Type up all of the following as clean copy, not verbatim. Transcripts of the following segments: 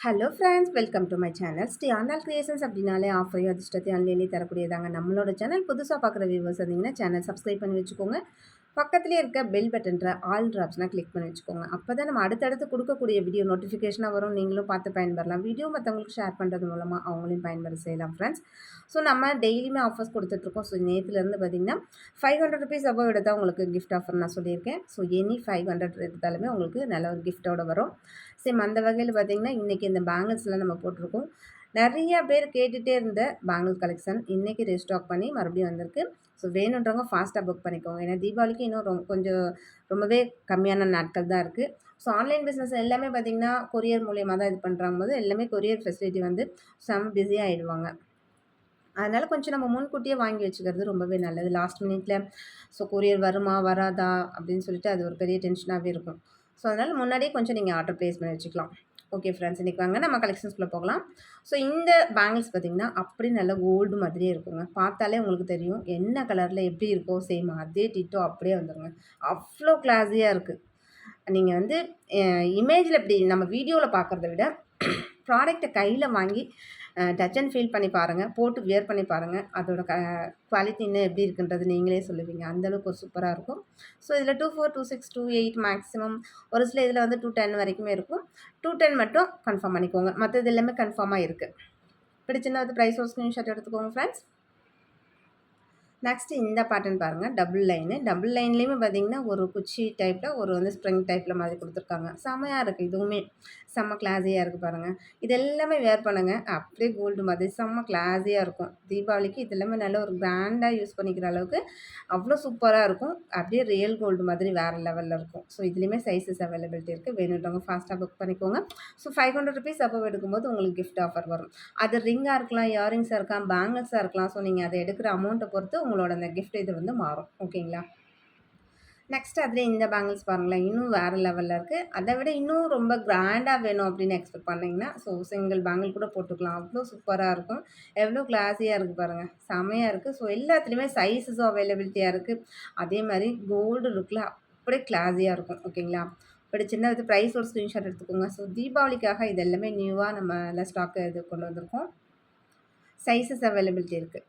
Hello friends, welcome to my channel. Shri Andal creations அப்படின்னாலே ஆஃபரையும் அதிர்ஷ்டத்தையும் அள்ளி தரக்கூடியதாங்க நம்மளோட சேனல். புதுசாக பார்க்குற வியூவர்ஸ் இருந்தீங்கன்னா சேனல் சப்ஸ்கிரைப் பண்ணி வச்சுக்கோங்க. பக்கத்துலேயே இருக்க பெல் பட்டன்ற ஆல் ட்ராப்ஸ்னால் கிளிக் பண்ணி வச்சுக்கோங்க. அப்போ தான் நம்ம அடுத்தடுத்து கொடுக்கக்கூடிய வீடியோ நோட்டிஃபிகேஷனாக வரும். நீங்களும் பார்த்து பயன்பெறலாம். வீடியோ மற்றவங்களுக்கு ஷேர் பண்ணுறது மூலமாக அவங்களையும் பயன்பெற செய்யலாம் ஃப்ரெண்ட்ஸ். ஸோ நம்ம டெய்லியுமே ஆஃபர்ஸ் கொடுத்துட்ருக்கோம். ஸோ நேற்றுலேருந்து பார்த்தீங்கன்னா ₹500 அபோவ் எடுத்தால் உங்களுக்கு கிஃப்ட் ஆஃபர் நான் சொல்லியிருக்கேன். ஸோ எனி 500 எடுத்தாலுமே உங்களுக்கு நல்ல ஒரு கிஃப்ட்டோட வரும். சேம் அந்த வகையில் பார்த்திங்கன்னா இன்றைக்கி இந்த பேங்கிள்ஸ்லாம் நம்ம போட்டிருக்கோம். நிறையா பேர் கேட்டுகிட்டே இருந்த பேங்கிள் கலெக்ஷன் இன்றைக்கி ரீஸ்டாக் பண்ணி மறுபடியும் வந்திருக்கு. ஸோ வேணுன்றவங்க ஃபாஸ்ட்டாக புக் பண்ணிக்கோங்க. ஏன்னா தீபாவளிக்கு இன்னும் கொஞ்சம் ரொம்பவே கம்மியான நாட்கள் தான் இருக்குது. ஸோ ஆன்லைன் பிஸ்னஸ் எல்லாமே பார்த்திங்கன்னா கொரியர் மூலியமாக தான் இது பண்ணுறாங்க போது எல்லாமே கொரியர் ஃபெசிலிட்டி வந்து செம்ம பிஸியாக ஆகிடுவாங்க. அதனால் கொஞ்சம் நம்ம முன்கூட்டியே வாங்கி வச்சுக்கிறது ரொம்பவே நல்லது. லாஸ்ட் மினிட்ல ஸோ கொரியர் வருமா வராதா அப்படின்னு சொல்லிட்டு அது ஒரு பெரிய டென்ஷனாகவே இருக்கும். ஸோ அதனால் முன்னாடியே கொஞ்சம் நீங்கள் ஆர்டர் ப்ளேஸ் பண்ணி வச்சுக்கலாம். ஓகே ஃப்ரெண்ட்ஸ், இன்றைக்கி வாங்க நம்ம கலெக்ஷன்ஸ்குள்ளே போகலாம். ஸோ இந்த பேங்கிள்ஸ் பார்த்திங்கன்னா அப்படி நல்ல கோல்டு மாதிரியே இருக்குங்க. பார்த்தாலே உங்களுக்கு தெரியும் என்ன கலரில் எப்படி இருக்கோ சேம் அதே டிட்டோ அப்படியே வந்துடுங்க. அவ்வளோ கிளாஸியாக இருக்குது. நீங்கள் வந்து இமேஜில் இப்படி நம்ம வீடியோவில் பார்க்குறத விட ப்ராடக்ட்டை கையில் வாங்கி டச் அண்ட் ஃபீல் பண்ணி பாருங்கள். போட்டு வியர் பண்ணி பாருங்கள். அதோட குவாலிட்டி இன்னும் எப்படி இருக்குன்றது நீங்களே சொல்லுவீங்க. அந்தளவுக்கு ஒரு சூப்பராக இருக்கும். ஸோ இதில் 24, 26, 28 மேக்ஸிமம். ஒரு சில இதில் வந்து 210 வரைக்குமே இருக்கும். 210 மட்டும் கன்ஃபார்ம் பண்ணிக்கோங்க. மற்றது எல்லாமே கன்ஃபார்மாக இருக்குது. பிடிச்சிருந்தா அது ப்ரைஸ் ஒரு ஸ்க்ரீன்ஷாட் எடுத்துக்கோங்க ஃப்ரெண்ட்ஸ். நெக்ஸ்ட்டு இந்த பேட்டர்ன் பாருங்கள். Double line. டபுள் லைன்லேயுமே பார்த்திங்கன்னா ஒரு குச்சி டைப்பில் ஒரு வந்து ஸ்ப்ரிங் டைப்பில் மாதிரி கொடுத்துருக்காங்க. செம்மையாக இருக்குது. இதுவுமே செம்ம கிளாஸியாக இருக்குது பாருங்கள். இது எல்லாமே வேர் பண்ணுங்கள். அப்படியே கோல்டு மாதிரி செம்ம கிளாஸியாக இருக்கும். தீபாவளிக்கு இது எல்லாமே நல்ல ஒரு கிராண்டாக யூஸ் பண்ணிக்கிற அளவுக்கு அவ்வளோ சூப்பராக இருக்கும். அப்படியே ரியல் கோல்டு மாதிரி வேறு லெவலில் இருக்கும். ஸோ இதுலேயுமே சைஸஸ் அவைலபிலிட்டி இருக்குது. வேணுன்றவங்க ஃபாஸ்ட்டாக புக் பண்ணிக்கோங்க. ஸோ ₹500 அபோவ் எடுக்கும்போது உங்களுக்கு கிஃப்ட் ஆஃபர் வரும். அது ரிங்காக இருக்கலாம், இயரிங்ஸாக இருக்கலாம், பேங்கிள்ஸாக இருக்கலாம். ஸோ நீங்கள் அதை எடுக்கிற அமௌண்ட்டை பொறுத்து உங்களோட அந்த கிஃப்ட் இது வந்து மாறும். ஓகேங்களா? நெக்ஸ்ட் அதில் இந்த பேங்கிள்ஸ் பாருங்களேன். இன்னும் வேறு லெவலில் இருக்குது. அதை விட இன்னும் ரொம்ப கிராண்டாக வேணும் அப்படின்னு எக்ஸ்பெக்ட் பண்ணிங்கன்னா ஸோ சிங்கிள் பேங்கிள் கூட போட்டுக்கலாம். அவ்வளோ சூப்பராக இருக்கும். எவ்வளோ கிளாஸியாக இருக்குது பாருங்கள். செமையாக இருக்குது. ஸோ எல்லாத்துலேயுமே சைஸஸும் அவைலபிலிட்டியாக இருக்குது. அதே மாதிரி கோல்டு லுக்கில் அப்படியே கிளாஸியாக இருக்கும். ஓகேங்களா? பிடிச்சிருந்தா அது ப்ரைஸ் ஒரு ஸ்க்ரீன்ஷாட் எடுத்துக்கோங்க. ஸோ தீபாவளிக்காக இது எல்லாமே நியூவாக நம்ம எல்லாம் ஸ்டாக்கு இது கொண்டு வந்திருக்கோம். சைஸஸ் அவைலபிலிட்டி இருக்குது.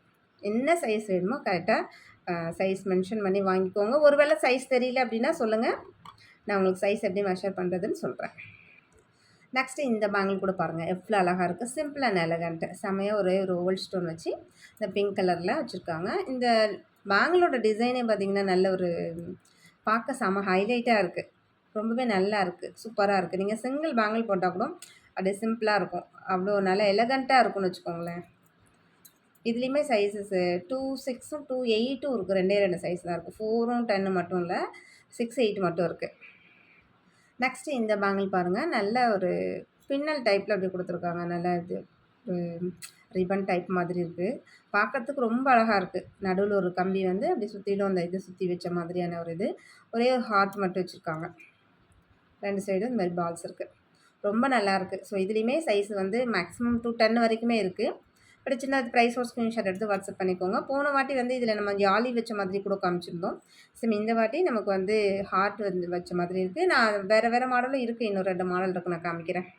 என்ன சைஸ் வேணுமோ கரெக்டாக சைஸ் மென்ஷன் பண்ணி வாங்கிக்கோங்க. ஒரு வேளை சைஸ் தெரியல அப்படின்னா சொல்லுங்கள். நான் உங்களுக்கு சைஸ் எப்படி மெஷர் பண்ணுறதுன்னு சொல்கிறேன். நெக்ஸ்ட்டு இந்த பேங்கிள் கூட பாருங்கள். எவ்வளோ அழகாக இருக்குது. Simple and elegant. செம்மையாக ஒரே ஒரு ஓவல் ஸ்டோன் வச்சு இந்த பிங்க் கலரில் வச்சுருக்காங்க. இந்த பேங்கிளோட டிசைனே பார்த்திங்கன்னா நல்ல ஒரு பார்க்க செம்ம ஹைலைட்டாக இருக்குது. ரொம்பவே நல்லா இருக்குது. சூப்பராக இருக்குது. நீங்கள் சிங்கிள் பேங்கிள் போட்டால் கூட அப்படியே சிம்பிளாக இருக்கும். அவ்வளோ நல்லா எலகண்ட்டாக இருக்கும்னு வச்சுக்கோங்களேன். இதுலேயுமே சைஸஸ்ஸு 2, 6, 2, 8 இருக்குது. 2 சைஸ் தான் இருக்குது. 4, 10 மட்டும் இல்லை. 6, 8 மட்டும் இருக்குது. நெக்ஸ்ட்டு இந்த பேங்கிள் பாருங்கள். நல்ல ஒரு பின்னல் டைப்பில் அப்படி கொடுத்துருக்காங்க. நல்லா இது ரிப்பன் டைப் மாதிரி இருக்குது. பார்க்குறதுக்கு ரொம்ப அழகாக இருக்குது. நடுவில் ஒரு கம்பி வந்து அப்படி சுற்றிலும் அந்த இது சுற்றி வச்ச மாதிரியான ஒரு இது. ஒரே ஒரு ஹார்ட் மட்டும் வச்சுருக்காங்க. 2 சைடும் இந்த மாதிரி பால்ஸ் இருக்குது. ரொம்ப நல்லாயிருக்கு. ஸோ இதுலேயுமே சைஸ் வந்து மேக்ஸிமம் 210 வரைக்குமே இருக்குது. பிடிச்சிருந்தா அது ப்ரைஸ் ஒரு ஸ்க்ரீன்ஷாட் எடுத்து வாட்ஸ்அப் பண்ணிக்கோங்க. போன வாட்டி வந்து இதில் நம்ம ஜாலி வச்ச மாதிரி கூட காமிச்சிருந்தோம். சேம் இந்த வாட்டி நமக்கு வந்து ஹார்ட் வந்து வச்ச மாதிரி இருக்குது. நான் வேறு மாடலும் இருக்குது. இன்னும் 2 மாடல் இருக்குது. நான் காமிக்கிறேன்.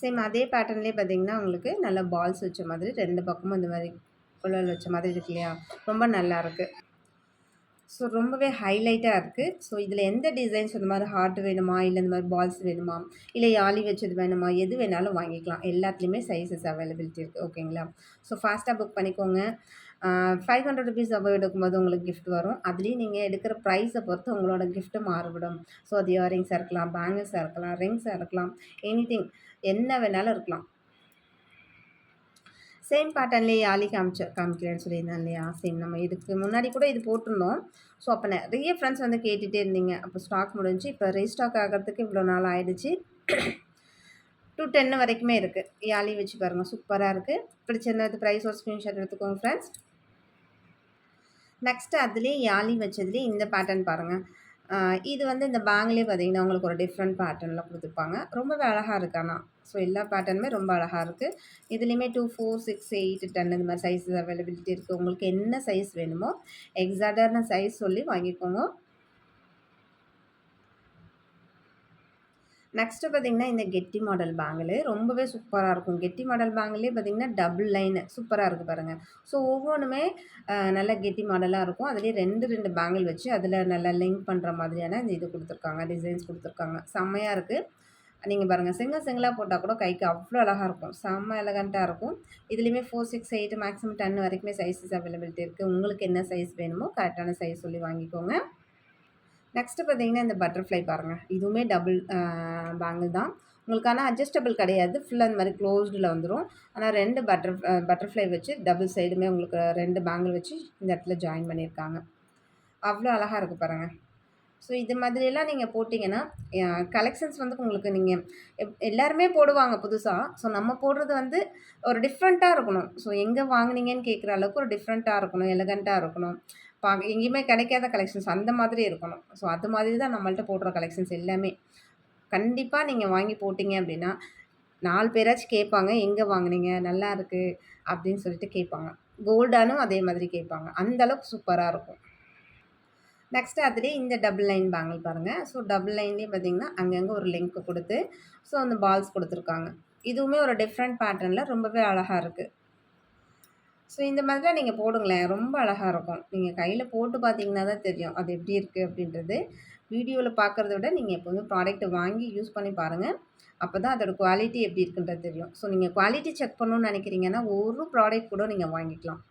சேம் அதே பேட்டர்ன்லேயே பார்த்திங்கன்னா உங்களுக்கு நல்ல பால்ஸ் வச்ச மாதிரி 2 பக்கமும் இந்த மாதிரி குழல் வச்ச மாதிரி இருக்கு இல்லையா? ரொம்ப நல்லாயிருக்கு. ஸோ ரொம்பவே ஹைலைட்டாக இருக்குது. ஸோ இதில் எந்த டிசைன்ஸ் இந்த மாதிரி ஹார்ட் வேணுமா, இல்லை இந்த மாதிரி பால்ஸ் வேணுமா, இல்லை யாலி வச்சது வேணுமா, எது வேணாலும் வாங்கிக்கலாம். எல்லாத்துலேயுமே சைஸஸ் அவைலபிலிட்டி இருக்குது. ஓகேங்களா? ஸோ ஃபாஸ்ட்டாக புக் பண்ணிக்கோங்க. ₹500 அபோவ் எடுக்கும்போது உங்களுக்கு கிஃப்ட் வரும். அதுலேயும் நீங்கள் எடுக்கிற ப்ரைஸை பொறுத்து உங்களோட கிஃப்ட்டு மாறுபடும். ஸோ அது இயரிங்ஸாக இருக்கலாம், பேங்கிள்ஸாக இருக்கலாம், ரிங்ஸாக இருக்கலாம், எனிதிங் என்ன வேணாலும் இருக்கலாம். சேம் பேட்டர்ன்லேயே யாலி காமிக்கிறேன்னு சொல்லியிருந்தேன் இல்லையா? சேம் நம்ம இதுக்கு முன்னாடி கூட இது போட்டிருந்தோம். ஸோ அப்போ நிறைய ஃப்ரெண்ட்ஸ் வந்து கேட்டுகிட்டே இருந்தீங்க. அப்போ ஸ்டாக் முடிஞ்சு இப்போ ரீஸ்டாக் ஆகிறதுக்கு இவ்வளோ நாள் ஆகிடுச்சு. 210 வரைக்குமே இருக்குது. யாலி வச்சு பாருங்கள். சூப்பராக இருக்குது. பிடிச்சிருந்தது ப்ரைஸ் ஒரு ஸ்க்ரீன்ஷாட் எடுத்துக்கோங்க ஃப்ரெண்ட்ஸ். நெக்ஸ்ட்டு அதுலேயே யாலி வச்சதுலேயே இந்த பேட்டர்ன் பாருங்கள். இது வந்து இந்த பேங்க்லேயே பார்த்திங்கன்னா உங்களுக்கு ஒரு டிஃப்ரெண்ட் பேட்டர்னில் கொடுத்துருப்பாங்க. ரொம்பவே அழகாக இருக்குது ஆனால். ஸோ எல்லா பேட்டர்னுமே ரொம்ப அழகாக இருக்குது. இதுலேயுமே 2, 4, 6, 8, 10 இந்த மாதிரி சைஸஸ் அவைலபிலிட்டி இருக்குது. உங்களுக்கு என்ன சைஸ் வேணுமோ எக்ஸாக்டான சைஸ் சொல்லி வாங்கிக்கோங்க. நெக்ஸ்ட்டு பார்த்தீங்கன்னா, இந்த கெட்டி மாடல் பேங்கிளு ரொம்பவே சூப்பரா இருக்கும். கெட்டி மாடல் பேங்கிள்லேயே பார்த்தீங்கன்னா, டபுள் லைனு சூப்பரா இருக்கு பாருங்க. ஸோ ஒவ்வொன்னுமே நல்ல கெட்டி மாடலா இருக்கும். அதிலேயே 2, 2 பேங்கிள் வச்சு அதில நல்லா லிங்க் பண்ற மாதிரியான இந்த இது குடுத்துருக்காங்க. டிசைன்ஸ் குடுத்துருக்காங்க. செம்மையா இருக்கு. நீங்க பாருங்க சிங்கிள் சிங்கிளா போட்டா கூட கைக்கு அவ்ளோ அழகா இருக்கும். செம்ம எலகன்ட்டா இருக்கும். இதுலயுமே 4, 6, 8 மேக்ஸிமம் 10 வரைக்குமே சைஸஸ் அவைலபிலிட்டி இருக்கு. உங்களுக்கு என்ன சைஸ் வேணுமோ கரெக்ட்டான சைஸ் சொல்லி வாங்கிக்கோங்க. நெக்ஸ்ட்டு பார்த்தீங்கன்னா, இந்த பட்டர்ஃப்ளை பாருங்க. இதுவுமே டபுள் பேங்கிள் தான். உங்களுக்கு ஆனா அட்ஜஸ்டபிள் கிடையாது. ஃபுல்லா இந்த மாரி க்ளோஸ்டுல வந்துரும். ஆனா 2 பட்டர்ஃப்ளை வச்சு டபுள் சைடுமே உங்களுக்கு 2 பேங்கிள் வச்சு இந்த இடத்துல ஜாயின் பண்ணியிருக்காங்க. அவ்ளோ அழகா இருக்கு பாருங்க. ஸோ இது மாதிரியெல்லாம் நீங்க போட்டீங்கன்னா, கலெக்ஷன்ஸ் வந்து உங்களுக்கு நீங்க எல்லாருமே போடுவாங்க புதுசா. ஸோ நம்ம போடுறது வந்து ஒரு டிஃப்ரெண்ட்டா இருக்கணும். ஸோ எங்க வாங்குனீங்கன்னு கேட்குற அளவுக்கு ஒரு டிஃப்ரெண்ட்டா இருக்கணும், எலகன்ட்டா இருக்கணும். எங்கேயுமே கிடைக்காத கலெக்ஷன்ஸ் அந்த மாதிரி இருக்கணும். ஸோ அது மாதிரி தான் நம்மள்ட்ட போடுற கலெக்ஷன்ஸ் எல்லாமே. கண்டிப்பா நீங்க வாங்கி போட்டீங்க அப்டின்னா, 4 பேராச்சும் கேட்பாங்க, "எங்க வாங்குனீங்க? நல்லாருக்கு." அப்படின்னு சொல்லிட்டு கேட்பாங்க. கோல்டானும் அதே மாதிரி கேட்பாங்க. அந்த அளவுக்கு சூப்பரா இருக்கும். நெக்ஸ்ட் அதிலேயே இந்த டபுள் லைன் பேங்கிள் பாருங்க. ஸோ டபுள் லைன்லேயே பார்த்தீங்கன்னா, அங்கங்க ஒரு லிங்க் குடுத்து, ஸோ அந்த பால்ஸ் குடுத்துருக்காங்க. இதுவுமே ஒரு டிஃப்ரெண்ட் பேட்டர்ன்ல ரொம்பவே அழகா இருக்கு. ஸோ இந்த மாதிரி தான் நீங்க போடுங்களேன். ரொம்ப அழகா இருக்கும். நீங்க கையில போட்டு பார்த்தீங்கன்னா தான் தெரியும். அது எப்படி இருக்கு அப்படின்றது. வீடியோல பார்க்கறத விட நீங்க எப்பவுமே ப்ராடக்ட்ட வாங்கி யூஸ் பண்ணி பாருங்க. அப்பதான் அதோட குவாலிட்டி எப்படி இருக்குன்றது தெரியும். ஸோ நீங்க குவாலிட்டி செக் பண்ணணும்னு நெனைக்கிறீங்கன்னா, ஒரு ப்ராடக்ட் கூட நீங்க வாங்கிக்கலாம்.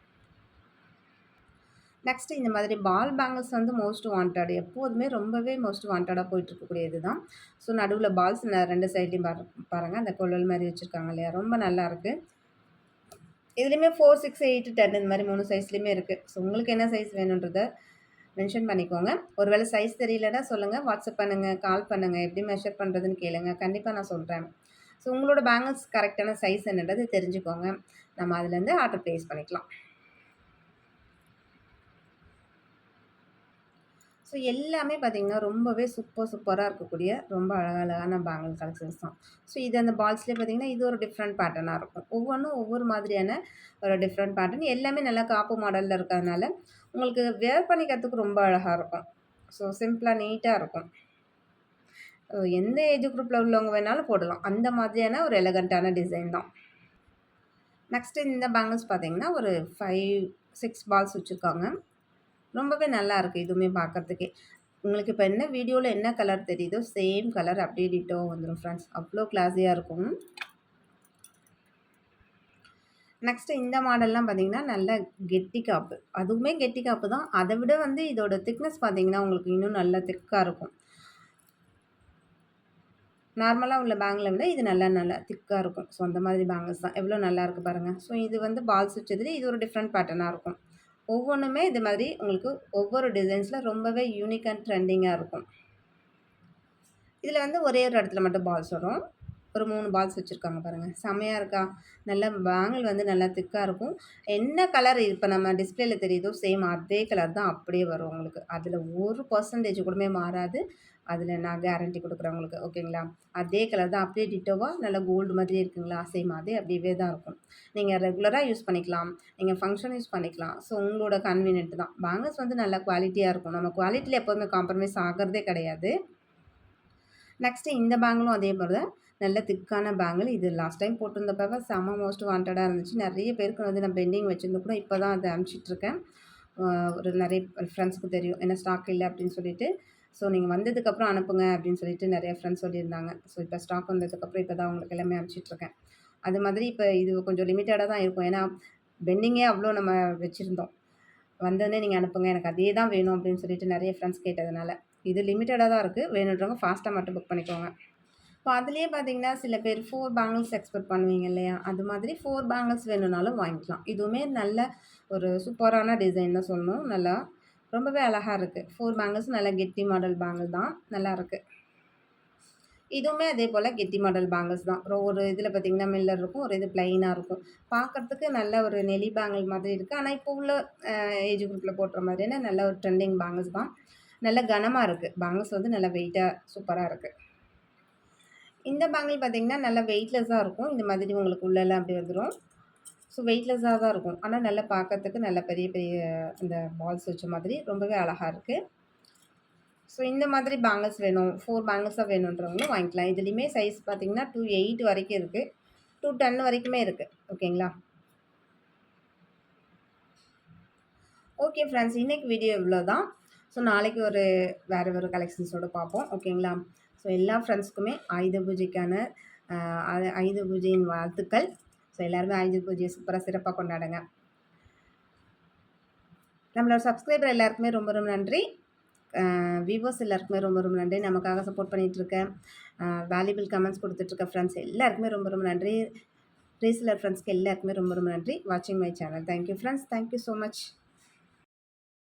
நெக்ஸ்ட் இந்த மாதிரி பால் பேங்கிள்ஸ் வந்து மோஸ்ட் வாண்டட். எப்போதுமே ரொம்பவே மோஸ்ட் வாண்டடா போயிட்டு இருக்கக்கூடியது தான். ஸோ நடுவுல பால்ஸ் 2 சைட்லயும் பாருங்க. அந்த கொழல் மாரி வச்சிருக்காங்க இல்லையா? ரொம்ப நல்லாருக்கு. இதுலயுமே 4, 6, 8, 10 இந்த மாரி 3 சைஸ்லயுமே இருக்கு. ஸோ உங்களுக்கு என்ன சைஸ் வேணுன்றத மென்ஷன் பண்ணிக்கோங்க. ஒரு வேள சைஸ் தெரியலன்னா சொல்லுங்க. வாட்ஸ்அப் பண்ணுங்க, கால் பண்ணுங்க. எப்படி மெஷர் பண்றதுன்னு கேளுங்க. கண்டிப்பா நான் சொல்றேன். ஸோ உங்களோட பேங்கிள்ஸ் கரெக்ட்டான சைஸ் என்னன்றது தெரிஞ்சுக்கோங்க. நம்ம அதுலேருந்து ஆர்டர் பிளேஸ் பண்ணிக்கலாம். ஸோ எல்லாமே பார்த்தீங்கன்னா, ரொம்பவே சூப்பரா இருக்கக்கூடிய ரொம்ப அழகழகான பேங்கிள் கலெக்ஷன்ஸ் தான். ஸோ இது அந்த பால்ஸ்லேயே பார்த்தீங்கன்னா, இது ஒரு டிஃப்ரெண்ட் பேட்டர்னா இருக்கும். ஒவ்வொன்னும் ஒவ்வொரு மாதிரியான ஒரு டிஃப்ரெண்ட் பேட்டர்ன். எல்லாமே நல்லா காப்பு மாடல்ல இருக்கிறதுனால, உங்களுக்கு வேர் பண்ணிக்கிறதுக்கு ரொம்ப அழகா இருக்கும். ஸோ சிம்பிளா நீட்டா இருக்கும். எந்த ஏஜ் குரூப்ல உள்ளவங்க வேணாலும் போடலாம். அந்த மாதிரியான ஒரு எலகன்ட்டான டிசைன் தான். நெக்ஸ்ட்டு இந்த பேங்கிள்ஸ் பார்த்தீங்கன்னா, ஒரு 5, 6 பால்ஸ் வச்சிருக்காங்க. ரொம்பவே நல்லாயிருக்கு இதுவுமே பார்க்கறதுக்கே. உங்களுக்கு இப்ப என்ன வீடியோல என்ன கலர் தெரியுதோ, சேம் கலர் அப்படியே டிட்டோவா வந்துரும் ஃப்ரெண்ட்ஸ். அவ்ளோ கிளாஸியா இருக்கும். நெக்ஸ்ட் இந்த மாடல்லாம் பார்த்தீங்கன்னா, நல்ல கெட்டி காப்பு. அதுவுமே கெட்டி காப்பு தான். அத விட வந்து இதோட திக்னஸ் பார்த்தீங்கன்னா, உங்களுக்கு இன்னும் நல்லா திக்கா இருக்கும். நார்மலா உள்ள பேங்கிள விட இது நல்லா திக்கா இருக்கும். ஸோ அந்த மாதிரி பேங்கிள்ஸ் தான். எவ்வளோ நல்லாயிருக்கு பாருங்க. ஸோ இது வந்து பால்ஸ் வச்சதுல இது ஒரு டிஃப்ரெண்ட் பேட்டர்னா இருக்கும். ஒவ்வொன்னுமே இது மாதிரி உங்களுக்கு ஒவ்வொரு டிசைன்ஸ்ல ரொம்பவே யூனிக் அண்ட் ட்ரெண்டிங்கா இருக்கும். இதில வந்து ஒரே ஒரு இடத்துல மட்டும் பால்ஸ் வரும். ஒரு 3 பால்ஸ் வச்சிருக்காங்க பாருங்க. செம்மையா இருக்கா? நல்ல பேங்கிள் வந்து நல்லா திக்கா இருக்கும். என்ன கலர் இப்ப நம்ம டிஸ்ப்ளேல தெரியுதோ, சேம் அதே கலர் தான் அப்படியே வரும் உங்களுக்கு. அதில 1% கூடமே மாறாது. அதில நான் கேரண்டி குடுக்குறேன் உங்களுக்கு. ஓகேங்களா? அதே கலர் தான் அப்படியே டிட்டோவா நல்லா கோல்டு மாதிரியே இருக்குங்களா? சேம் அதே அப்படியே தான் இருக்கும். நீங்க ரெகுலரா யூஸ் பண்ணிக்கலாம். நீங்க ஃபங்ஷன் யூஸ் பண்ணிக்கலாம். ஸோ உங்களோட கன்வீனியன்ட் தான். பேங்கிள்ஸ் வந்து நல்ல குவாலிட்டியா இருக்கும். நம்ம குவாலிட்டில எப்போதுமே காம்ப்ரமைஸ் ஆகுறதே கிடையாது. நெக்ஸ்ட்டு இந்த பேங்கிளும் அதே மாரி தான். நல்ல திக்கான பேங்கிள். இது லாஸ்ட் டைம் போட்டிருந்தப்ப செம்ம மோஸ்ட் வாண்டடா இருந்துச்சு. நெறைய பேருக்கு வந்து நான் பெண்டிங் வச்சிருந்து கூட இப்ப தான் அத அனுப்பிச்சிட்டுருக்கேன். ஒரு நெறைய ஃப்ரெண்ட்ஸ்க்கு தெரியும். ஏன்னா ஸ்டாக் இல்ல அப்படின்னு சொல்லிட்டு. ஸோ நீங்க வந்ததுக்கப்புறம் அனுப்புங்க அப்படின்னு சொல்லிட்டு நெறைய ஃப்ரெண்ட்ஸ் சொல்லியிருந்தாங்க. ஸோ இப்ப ஸ்டாக் வந்ததுக்கப்புறம் இப்ப தான் அவங்களுக்கு எல்லாமே அனுப்பிச்சிட்டுருக்கேன். அது மாதிரி இப்ப இது கொஞ்சம் லிமிட்டடா தான் இருக்கும். ஏன்னா பெண்டிங்கே அவ்ளோ நம்ம வச்சிருந்தோம். வந்தோனே நீங்க அனுப்புங்க. எனக்கு அதே தான் வேணும் அப்படின்னு சொல்லிட்டு நெறைய ஃப்ரெண்ட்ஸ் கேட்டதுனால. இது லிமிட்டடா தான் இருக்கு. வேணுன்றவங்க ஃபாஸ்ட்டா மட்டும் புக் பண்ணிக்கோங்க. இப்போ அதிலேயே பார்த்தீங்கன்னா, சில பேர் 4 பேங்கிள்ஸ் எக்ஸ்பெக்ட் பண்ணுவீங்க இல்லையா? அது மாதிரி 4 பேங்கிள்ஸ் வேணும்னாலும் வாங்கிக்கலாம். இதுவுமே நல்ல ஒரு சூப்பரான டிசைன் தான் சொல்லணும். நல்லா ரொம்பவே அழகா இருக்கு. 4 பேங்கிள்ஸ் நல்ல கெட்டி மாடல் பேங்கிள் தான். நல்லாருக்கு. இதுவுமே அதே போல கெட்டி மாடல் பேங்கிள்ஸ் தான். ஒரு இதில பார்த்தீங்கன்னா, மில்லர் இருக்கும். ஒரு இது பிளெயினா இருக்கும். பார்க்கறதுக்கு நல்ல ஒரு நெளி பேங்கிள் மாதிரி இருக்கு. ஆனா, இப்போ உள்ள ஏஜ் குரூப்ல போடுற மாதிரியான நல்ல ஒரு ட்ரெண்டிங் பேங்கிள்ஸ் தான். நல்ல கனமா இருக்கு. பேங்கிள்ஸ் வந்து நல்ல வெயிட்டா சூப்பரா இருக்கு. இந்த பேங்கிள் பார்த்தீங்கன்னா, நல்லா வெயிட்லெஸ்ஸா இருக்கும். இந்த மாதிரி உங்களுக்கு உள்ளலாம் அப்படி வந்துரும். ஸோ வெயிட்லெஸ்ஸா தான் இருக்கும். ஆனா, நல்லா பார்க்கறதுக்கு நல்ல பெரிய பெரிய அந்த பால்ஸ் வச்ச மாதிரி ரொம்பவே அழகா இருக்கு. ஸோ இந்த மாதிரி பேங்கிள்ஸ் வேணும், 4 பேங்கிள்ஸாக வேணுன்றவங்களும் வாங்கிக்கலாம். இதுலேயுமே சைஸ் பார்த்தீங்கன்னா 2.8 வரைக்கும் இருக்குது, 2.10 வரைக்குமே இருக்குது. ஓகேங்களா? ஓகே ஃப்ரெண்ட்ஸ், இன்னைக்கு வீடியோ இவ்வளோ தான். ஸோ நாளைக்கு வேறு ஒரு கலெக்ஷன்ஸோடு பார்ப்போம். ஓகேங்களா? ஸோ எல்லா ஃப்ரெண்ட்ஸ்க்குமே ஆயுத பூஜைக்கான ஆயுத பூஜையின் வாழ்த்துக்கள். ஸோ எல்லாருமே ஆயுத பூஜையை சூப்பராக சிறப்பாக கொண்டாடுங்க. நம்மளோட சப்ஸ்கிரைபர் எல்லாருக்குமே ரொம்ப ரொம்ப நன்றி. வியூவர்ஸ் எல்லாருக்குமே ரொம்ப ரொம்ப நன்றி. நமக்காக சப்போர்ட் பண்ணிகிட்ருக்க, வேல்யூபிள் கமெண்ட்ஸ் கொடுத்துட்ருக்க ஃப்ரெண்ட்ஸ் எல்லாருக்குமே ரொம்ப ரொம்ப நன்றி. ரீசெலர் ஃப்ரெண்ட்ஸ்க்கு எல்லாருக்குமே ரொம்ப ரொம்ப நன்றி. வாட்சிங் my channel. Thank you friends. Thank you so much.